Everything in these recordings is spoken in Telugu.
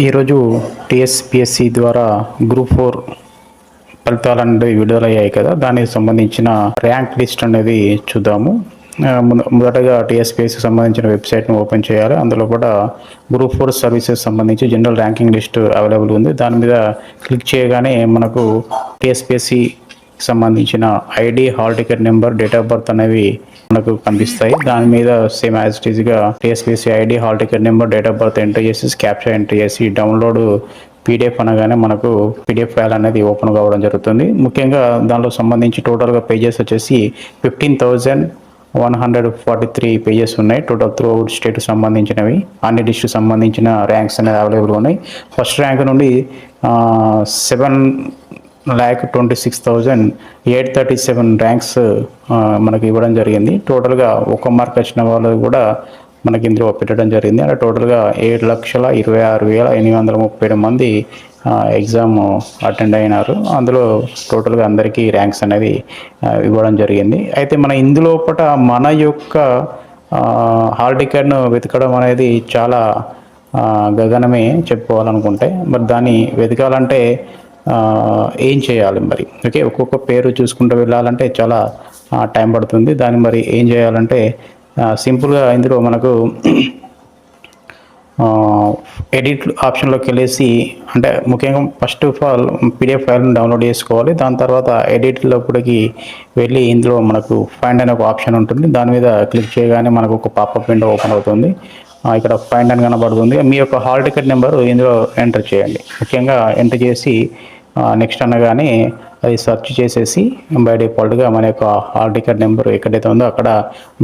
ఈరోజు టీఎస్పిఎస్సి ద్వారా గ్రూప్ 4 ఫలితాలు అనేది విడుదలయ్యాయి కదా, దానికి సంబంధించిన ర్యాంక్ లిస్ట్ అనేది చూద్దాము. మొదటగా టీఎస్పిఎస్సికి సంబంధించిన వెబ్సైట్ను ఓపెన్ చేయాలి. అందులో కూడా గ్రూప్ 4 సర్వీసెస్ సంబంధించి జనరల్ ర్యాంకింగ్ లిస్ట్ అవైలబుల్ ఉంది. దాని మీద క్లిక్ చేయగానే మనకు టీఎస్పిఎస్సి సంబంధించిన ID, hall ticket number, date of birth అనేవి మనకు కనిపిస్తాయి. దాని మీద సేమ్ యాజ్ ఇట్ ఈస్గా TSPSC ID, hall ticket number, date of birth enter చేసి క్యాప్చా ఎంటర్ చేసి డౌన్లోడ్ పీడిఎఫ్ అనగానే మనకు పీడిఎఫ్ ఫైల్ అనేది ఓపెన్ కావడం జరుగుతుంది. ముఖ్యంగా దానిలో సంబంధించి టోటల్గా పేజెస్ వచ్చేసి 15,143 పేజెస్ ఉన్నాయి. టోటల్ త్రూ అవుట్ స్టేట్ సంబంధించినవి, అన్ని డిస్ట్రిక్ట్ సంబంధించిన ర్యాంక్స్ అనేవి అవైలబుల్ ఉన్నాయి. ఫస్ట్ ర్యాంక్ నుండి 7,26,837 ర్యాంక్స్ మనకి ఇవ్వడం జరిగింది. టోటల్గా ఒక మార్క్ వచ్చిన వాళ్ళు కూడా మనకి ఇందులో పెట్టడం జరిగింది. అలా టోటల్గా 7,26,837 మంది ఎగ్జామ్ అటెండ్ అయినారు. అందులో టోటల్గా అందరికీ ర్యాంక్స్ అనేది ఇవ్వడం జరిగింది. అయితే మన ఇందులో మన యొక్క హాల్ టికెట్ను వెతకడం అనేది చాలా గగనమే చెప్పుకోవాలనుకుంటే. మరి దాన్ని వెతకాలంటే ఏం చేయాలి మరి? ఓకే, ఒక్కొక్క పేరు చూసుకుంటూ వెళ్ళాలంటే చాలా టైం పడుతుంది. దాన్ని మరి ఏం చేయాలంటే సింపుల్గా ఇందులో మనకు ఎడిట్ ఆప్షన్లోకి వెళ్ళేసి, అంటే ముఖ్యంగా ఫస్ట్ ఆఫ్ ఆల్ పీడిఎఫ్ ఫైల్ని డౌన్లోడ్ చేసుకోవాలి. దాని తర్వాత ఎడిట్లోకి వెళ్ళి ఇందులో మనకు ఫైండ్ అనే ఒక ఆప్షన్ ఉంటుంది. దాని మీద క్లిక్ చేయగానే మనకు ఒక పాపప్ విండో ఓపెన్ అవుతుంది. ఇక్కడ ఫైండ్ అని కనబడుతుంది. మీ యొక్క హాల్ టికెట్ నెంబరు ఇందులో ఎంటర్ చేయండి. ముఖ్యంగా ఎంటర్ చేసి నెక్స్ట్ అనగానే అది సెర్చ్ చేసేసి బై డిఫాల్ట్గా మన యొక్క హాల్ టికెట్ నెంబర్ ఎక్కడైతే ఉందో అక్కడ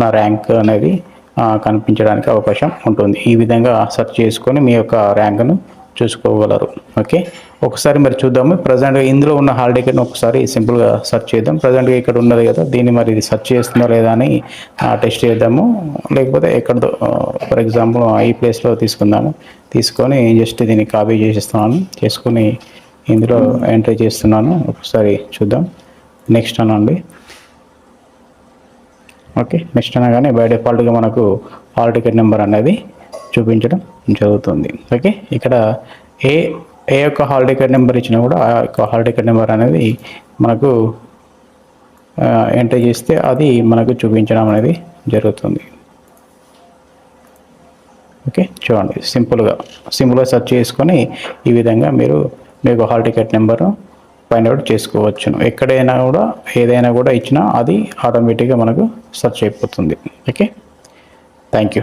మన ర్యాంక్ అనేది కనిపించడానికి అవకాశం ఉంటుంది. ఈ విధంగా సెర్చ్ చేసుకొని మీ యొక్క ర్యాంక్ను చూసుకోగలరు. ఓకే, ఒకసారి మరి చూద్దాము. ప్రజెంట్గా ఇందులో ఉన్న హాల్ టికెట్ను ఒకసారి సింపుల్గా సెర్చ్ చేద్దాం. ప్రజెంట్గా ఇక్కడ ఉన్నది కదా, దీన్ని మరి ఇది సెర్చ్ చేస్తుందో లేదా అని టెస్ట్ చేద్దాము. లేకపోతే ఎక్కడదో ఫర్ ఎగ్జాంపుల్ ఈ ప్లేస్లో తీసుకొని జస్ట్ దీన్ని కాపీ చేసుకొని ఇందులో ఎంట్రీ చేస్తున్నాను. ఒకసారి చూద్దాం. నెక్స్ట్ అనండి. ఓకే, నెక్స్ట్ అనగానే బై డిఫాల్ట్గా మనకు హాల్ టికెట్ నెంబర్ అనేది చూపించడం జరుగుతుంది. ఓకే, ఇక్కడ ఏ యొక్క హాల్ టికెట్ నెంబర్ ఇచ్చినా కూడా ఆ యొక్క హాల్ టికెట్ నెంబర్ అనేది మనకు ఎంటర్ చేస్తే అది మనకు చూపించడం అనేది జరుగుతుంది. ఓకే, చూడండి, సింపుల్గా సెర్చ్ చేసుకొని ఈ విధంగా మీరు మీకు hall ticket number find out చేసుకోవచ్చును. ఎక్కడైనా కూడా ఏదైనా కూడా ఇచ్చినా అది ఆటోమేటిక్గా మనకు సెర్చ్ అయిపోతుంది. Okay, thank you.